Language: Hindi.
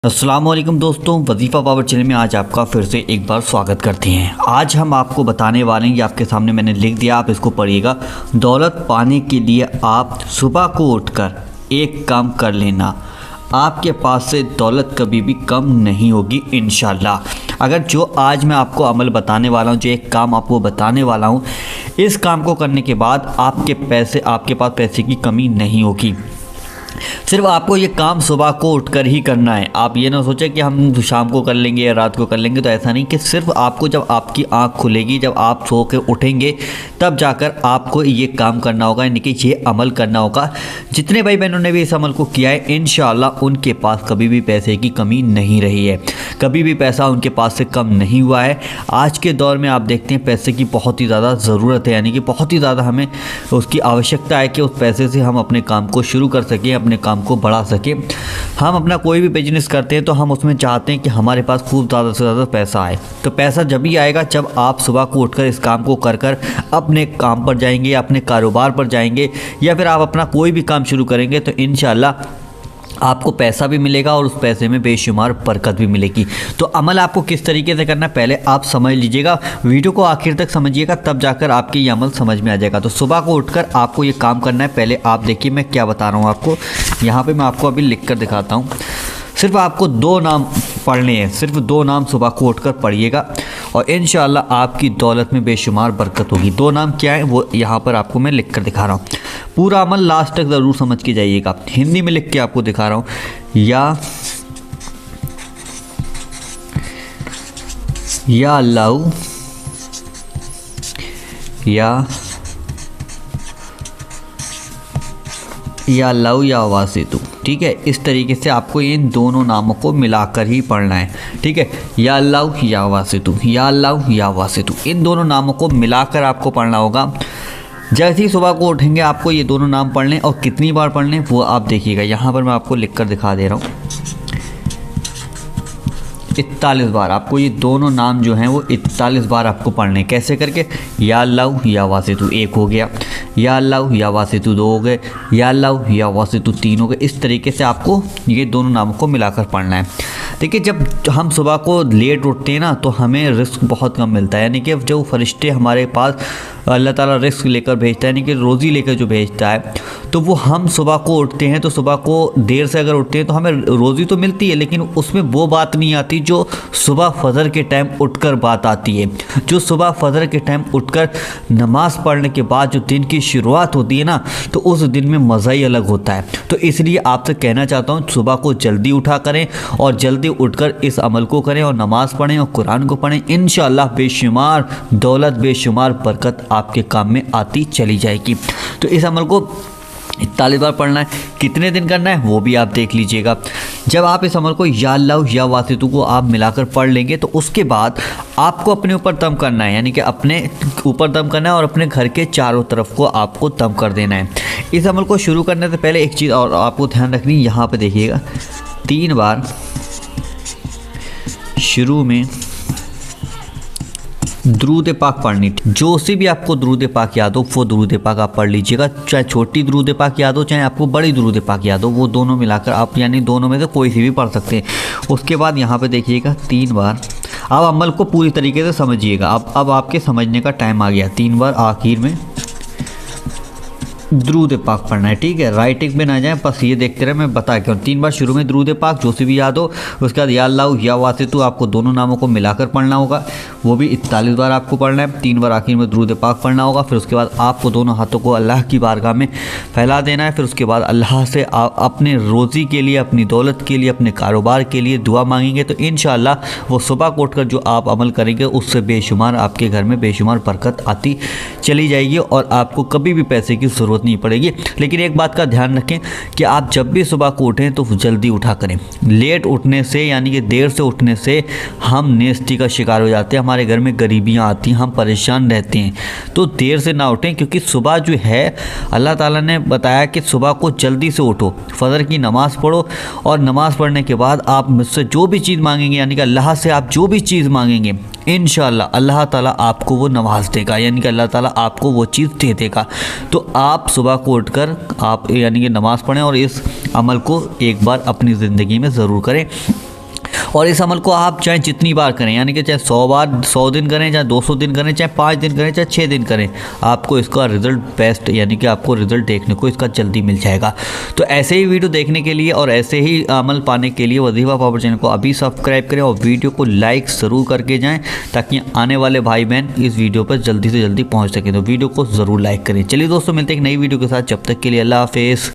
अस्सलाम वालेकुम दोस्तों, वजीफ़ा पावर चैनल में आज आपका फिर से एक बार स्वागत करते हैं। आज हम आपको बताने वाले हैं, ये आपके सामने मैंने लिख दिया, आप इसको पढ़िएगा। दौलत पाने के लिए आप सुबह को उठकर एक काम कर लेना, आपके पास से दौलत कभी भी कम नहीं होगी इंशाल्लाह। अगर जो आज मैं आपको अमल बताने वाला हूँ, जो एक काम आपको बताने वाला हूँ, इस काम को करने के बाद आपके पास पैसे की कमी नहीं होगी। सिर्फ आपको ये काम सुबह को उठकर ही करना है। आप ये ना सोचें कि हम शाम को कर लेंगे या रात को कर लेंगे, तो ऐसा नहीं कि सिर्फ आपको जब आपकी आंख खुलेगी, जब आप सो के उठेंगे, तब जाकर आपको ये काम करना होगा, यानी कि ये अमल करना होगा। जितने भाई बहनों ने भी इस अमल को किया है, इंशाअल्लाह उनके पास कभी भी पैसे की कमी नहीं रही है, कभी भी पैसा उनके पास से कम नहीं हुआ है। आज के दौर में आप देखते हैं पैसे की बहुत ही ज़्यादा ज़रूरत है, यानी कि बहुत ही ज़्यादा हमें उसकी आवश्यकता है कि उस पैसे से हम अपने काम को शुरू कर सकें, अपने काम को बढ़ा सके। हम अपना कोई भी बिजनेस करते हैं तो हम उसमें चाहते हैं कि हमारे पास खूब ज़्यादा से ज़्यादा पैसा आए। तो पैसा जब भी आएगा जब आप सुबह को उठकर इस काम को कर अपने काम पर जाएंगे, अपने कारोबार पर जाएंगे, या फिर आप अपना कोई भी काम शुरू करेंगे, तो इंशाल्लाह आपको पैसा भी मिलेगा और उस पैसे में बेशुमार बरकत भी मिलेगी। तो अमल आपको किस तरीके से करना है पहले आप समझ लीजिएगा, वीडियो को आखिर तक समझिएगा, तब जाकर आपके ये अमल समझ में आ जाएगा। तो सुबह को उठकर आपको ये काम करना है। पहले आप देखिए मैं क्या बता रहा हूँ आपको, यहाँ पे मैं आपको अभी लिख कर दिखाता हूँ। सिर्फ आपको 2 नाम पढ़ने हैं, सिर्फ 2 नाम सुबह को उठकर पढ़िएगा और इंशाअल्लाह आपकी दौलत में बेशुमार बरकत होगी। 2 नाम क्या है वो यहाँ पर आपको मैं लिख कर दिखा रहा हूँ। पूरा अमल लास्ट तक ज़रूर समझ के जाइएगा। हिंदी में लिख के आपको दिखा रहा हूँ। या अल्लाह, या अल्लाह या वासितु। ठीक है, इस तरीके से आपको इन दोनों नामों को मिलाकर ही पढ़ना है। ठीक है, या अल्लाह या वासितु, या अल्लाह या वासितु, इन दोनों नामों को मिलाकर आपको पढ़ना होगा। जैसे ही सुबह को उठेंगे आपको ये दोनों नाम पढ़ने, और कितनी बार पढ़ने वो आप देखिएगा। यहाँ पर मैं आपको लिख कर दिखा दे रहा हूँ, 41 बार आपको ये दोनों नाम जो हैं वो 41 बार आपको पढ़ने। कैसे करके? या अल्लाह या वासितु 1 हो गया, या अल्लाह या वासितु 2 हो गए, या अल्लाह या वासितु 3 हो गए। इस तरीके से आपको ये दोनों नामों को मिलाकर पढ़ना है। देखिए, जब हम सुबह को लेट उठते हैं ना, तो हमें रिस्क बहुत कम मिलता है, यानी कि जो फरिश्ते हमारे पास अल्लाह ताला रिस्क लेकर भेजता है, यानी कि रोज़ी लेकर जो भेजता है, तो वो हम सुबह को उठते हैं, तो सुबह को देर से अगर उठते हैं तो हमें रोज़ी तो मिलती है, लेकिन उसमें वो बात नहीं आती जो सुबह फजर के टाइम उठकर बात आती है। जो सुबह फजर के टाइम उठकर नमाज़ पढ़ने के बाद जो दिन की शुरुआत होती है ना, तो उस दिन में मज़ा ही अलग होता है। तो इसलिए आपसे कहना चाहता हूँ, सुबह को जल्दी उठा करें और जल्दी उठकर इस अमल को करें और नमाज़ पढ़ें और कुरान को पढ़ें। इंशाअल्लाह बेशुमार दौलत, बेशुमार बरकत आपके काम में आती चली जाएगी। तो इस अमल को 41 बार पढ़ना है। कितने दिन करना है वो भी आप देख लीजिएगा। जब आप इस अमल को या अल्लाह या वासितु को आप मिलाकर पढ़ लेंगे, तो उसके बाद आपको अपने ऊपर दम करना है, यानी कि अपने ऊपर दम करना है और अपने घर के चारों तरफ को आपको दम कर देना है। इस अमल को शुरू करने से पहले एक चीज़ और आपको ध्यान रखनी, यहाँ पर देखिएगा 3 बार शुरू में दुरूद पाक पढ़नी। जो से भी आपको दुरूद पाक याद हो वो दुरूद पाक आप पढ़ लीजिएगा, चाहे छोटी दुरूद पाक याद हो चाहे आपको बड़ी दुरूद पाक याद हो, वो दोनों मिलाकर आप, यानी दोनों में से कोई सी भी पढ़ सकते हैं। उसके बाद यहाँ पे देखिएगा 3 बार आप अमल को पूरी तरीके से समझिएगा। अब आपके समझने का टाइम आ गया। 3 बार आखिर में दुरूद पाक पढ़ना है। ठीक है, राइटिंग में ना जाए, बस ये देखते रहे, मैं बता के 3 बार शुरू में दुरूद पाक जो से भी याद हो, उसके बाद या अल्लाह या वासितु आपको दोनों नामों को मिलाकर पढ़ना होगा, वो भी 41 बार आपको पढ़ना है। 3 बार आखिर में दुरूद पाक पढ़ना होगा। फिर उसके बाद आपको दोनों हाथों को अल्लाह की बारगाह में फैला देना है। फिर उसके बाद अल्लाह से आप अपने रोज़ी के लिए, अपनी दौलत के लिए, अपने कारोबार के लिए दुआ मांगेंगे, तो इंशाअल्लाह वो सुबह को उठकर जो आप अमल करेंगे उससे बेशुमार आपके घर में बेशुमार बरकत आती चली जाएगी और आपको कभी भी पैसे की ज़रूरत नहीं पड़ेगी। लेकिन एक बात का ध्यान रखें कि आप जब भी सुबह को उठें तो जल्दी उठा करें। लेट उठने से, यानी कि देर से उठने से हम नेस्टी का शिकार हो जाते हैं, हमारे घर में गरीबियां आती हैं, हम परेशान रहते हैं। तो देर से ना उठें, क्योंकि सुबह जो है अल्लाह ताला ने बताया कि सुबह को जल्दी से उठो, फजर की नमाज़ पढ़ो और नमाज़ पढ़ने के बाद आप मुझसे जो भी चीज़ मांगेंगे, यानी कि अल्लाह से आप जो भी चीज़ मांगेंगे, इंशाअल्लाह अल्लाह ताला आपको वो नवाज देगा, यानी कि अल्लाह ताला आपको वो चीज़ दे देगा। तो आप सुबह को उठकर आप यानी कि नमाज़ पढ़ें और इस अमल को एक बार अपनी ज़िंदगी में ज़रूर करें। और इस अमल को आप चाहे जितनी बार करें, यानी कि चाहे 100 बार 100 दिन करें, चाहे 200 दिन करें, चाहे 5 दिन करें, चाहे 6 दिन करें, आपको इसका रिजल्ट बेस्ट, यानी कि आपको रिजल्ट देखने को इसका जल्दी मिल जाएगा। तो ऐसे ही वीडियो देखने के लिए और ऐसे ही अमल पाने के लिए वजीफा पावर चैनल को अभी सब्सक्राइब करें और वीडियो को लाइक ज़रूर करके जाएं, ताकि आने वाले भाई बहन इस वीडियो पर जल्दी से जल्दी पहुँच सकें। तो वीडियो को ज़रूर लाइक करें। चलिए दोस्तों, मिलते हैं एक नई वीडियो के साथ, जब तक के लिए अल्लाह हाफिज़।